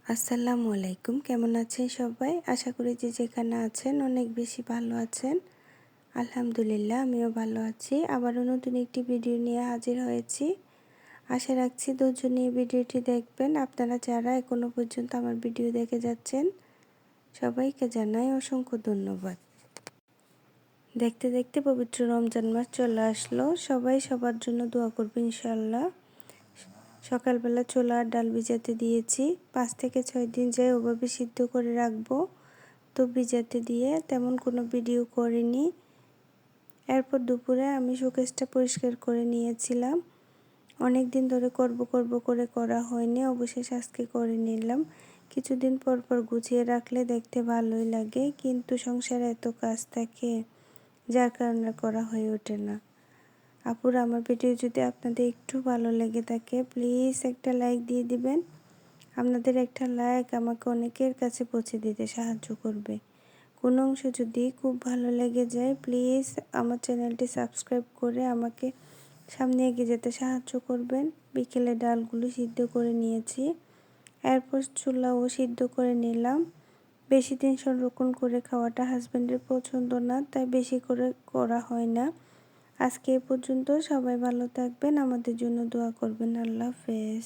আসসালামু আলাইকুম, কেমন আছেন সবাই? আশা করি যে যেখানে আছেন অনেক বেশি ভালো আছেন। আলহামদুলিল্লাহ আমিও ভালো আছি। আবারও নতুন একটি ভিডিও নিয়ে হাজির হয়েছি। আশা রাখছি ধৈর্য নিয়ে ভিডিওটি দেখবেন। আপনারা যারা এখনো পর্যন্ত আমার ভিডিও দেখে যাচ্ছেন সবাইকে জানাই অসংখ্য ধন্যবাদ। দেখতে দেখতে পবিত্র রমজান মাস চলে আসলো। সবাই সবার জন্য দোয়া করবে ইনশাআল্লাহ। সকালবেলা ছোলা আর ডাল ভিজাতে দিয়েছি। 5 থেকে 6 দিন যায় ওভাবে সিদ্ধ করে রাখবো। তো ভিজাতে দিয়ে তেমন কোনো ভিডিও করিনি। এরপর দুপুরে আমি শোকেসটা পরিষ্কার করে নিয়েছিলাম। অনেক দিন ধরে করব করে করা হয়নি, অবশেষে আজকে করে নিলাম। কিছুদিন পর পর গুছিয়ে রাখলে দেখতে ভালোই লাগে, কিন্তু সংসারে এত কাজ থাকে যার কারণে করা হয়ে ওঠে না। আপুরা, আমার ভিডিও যদি আপনাদের একটু ভালো লেগে থাকে প্লিজ একটা লাইক দিয়ে দিবেন। আপনাদের একটা লাইক আমাকে অনেকের কাছে পৌঁছে দিতে সাহায্য করবে। কোনো অংশ যদি খুব ভালো লেগে যায় প্লিজ আমার চ্যানেলটি সাবস্ক্রাইব করে আমাকে সামনে এগিয়ে যেতে সাহায্য করবেন। বিকেলে ডালগুলো সিদ্ধ করে নিয়েছি, এরপর চুলাও সিদ্ধ করে নিলাম। বেশি দিন সংরক্ষণ করে খাওয়াটা হাজব্যান্ডের পছন্দ না, তাই বেশি করে করা হয় না। আজকে এ পর্যন্ত। সবাই ভালো থাকবেন, আমাদের জন্য দোয়া করবেন। আল্লাহ হাফেজ।